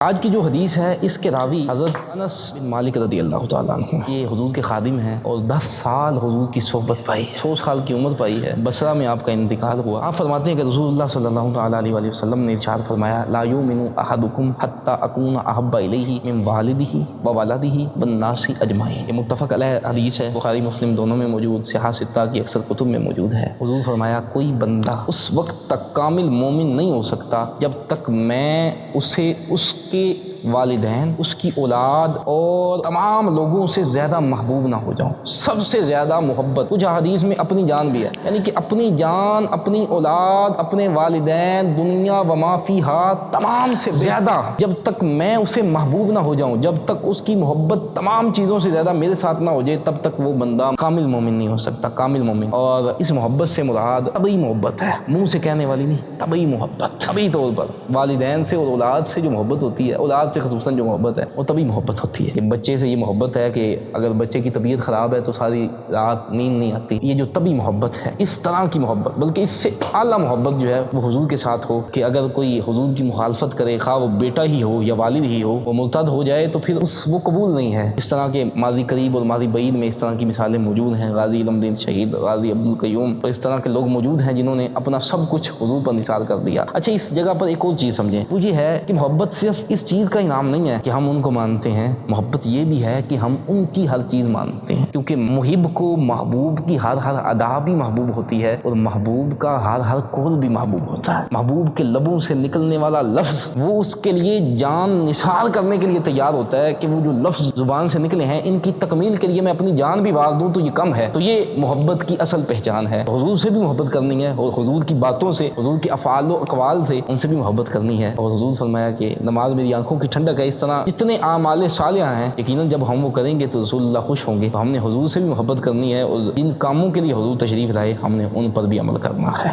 آج کی جو حدیث ہے اس کے راوی حضرت انس بن مالک رضی اللہ تعالیٰ عنہ، یہ حضور کے خادم ہیں اور 10 سال حضور کی صحبت پائی، 100 سال کی عمر پائی ہے۔ بصرہ میں آپ کا انتقال ہوا۔ آپ فرماتے ہیں کہ رسول اللہ صلی اللہ تعالیٰ علیہ وآلہ وسلم نے ارشاد فرمایا، لا یؤمن احدکم حتی اکون احب الیہ من والدہ وولدہ والناس اجمعین۔ یہ متفق علیہ حدیث ہے، بخاری مسلم دونوں میں موجود، صحاح ستہ کی اکثر کتب میں موجود ہے۔ حضور فرمایا، کوئی بندہ اس وقت تک کامل مومن نہیں ہو سکتا جب تک میں اسے اس کے والدین، اس کی اولاد اور تمام لوگوں سے زیادہ محبوب نہ ہو جاؤں۔ سب سے زیادہ محبت، کچھ حدیث میں اپنی جان بھی ہے، یعنی کہ اپنی جان، اپنی اولاد، اپنے والدین، دنیا وما فیہا، تمام سے زیادہ جب تک میں اسے محبوب نہ ہو جاؤں، جب تک اس کی محبت تمام چیزوں سے زیادہ میرے ساتھ نہ ہو جائے، تب تک وہ بندہ کامل مومن نہیں ہو سکتا، کامل مومن۔ اور اس محبت سے مراد طبعی محبت ہے، منہ سے کہنے والی نہیں، طبعی محبت، طبعی طور پر والدین سے اور اولاد سے جو محبت ہوتی ہے، اولاد سے خصوصاً جو محبت ہے وہ طبعی محبت ہوتی ہے۔ کہ بچے سے یہ محبت ہے کہ اگر بچے کی طبیعت خراب ہے تو ساری رات نیند نہیں آتی، یہ جو طبعی محبت ہے، اس طرح کی محبت، بلکہ اس سے اعلیٰ محبت جو ہے وہ حضور کے ساتھ ہو، کہ اگر کوئی حضور کی مخالفت کرے، خواہ وہ بیٹا ہی ہو یا والد ہی ہو، وہ مرتد ہو جائے تو پھر وہ قبول نہیں ہے۔ اس طرح کے ماضی قریب اور ماضی بعید میں اس طرح کی مثالیں موجود ہیں، غازی علم دین شہید، غازی عبدالقیوم، اور اس طرح کے لوگ موجود ہیں جنہوں نے اپنا سب کچھ حضور پر نثار کر دیا۔ اچھا، اس جگہ پر ایک اور چیز سمجھیں، وہ یہ ہے کہ محبت صرف اس چیز کا انعام نہیں ہے کہ ہم ان کو مانتے ہیں، محبت یہ بھی ہے کہ ہم ان کی ہر چیز مانتے ہیں، کیونکہ محب کو محبوب کی ہر ادا بھی محبوب ہوتی ہے، اور محبوب کا ہر قول بھی محبوب ہوتا ہے۔ محبوب کے لبوں سے نکلنے والا لفظ وہ اس کے لیے جان نثار کرنے کے لیے تیار ہوتا ہے کہ وہ جو لفظ زبان سے نکلے ہیں، ان کی تکمیل کے لیے میں اپنی جان بھی وار دوں تو یہ کم ہے۔ تو یہ محبت کی اصل پہچان ہے۔ حضور سے بھی محبت کرنی ہے، اور حضور کی باتوں سے، حضور کے افعال و اقوال سے ان سے بھی محبت کرنی ہے۔ اور حضور فرمایا کہ نماز میری آنکھوں کی ٹھنڈک ہے۔ اس طرح جتنے اعمال صالحہ ہیں، یقیناً جب ہم وہ کریں گے تو رسول اللہ خوش ہوں گے۔ تو ہم نے حضور سے بھی محبت کرنی ہے، اور ان کاموں کے لیے حضور تشریف لائے، ہم نے ان پر بھی عمل کرنا ہے۔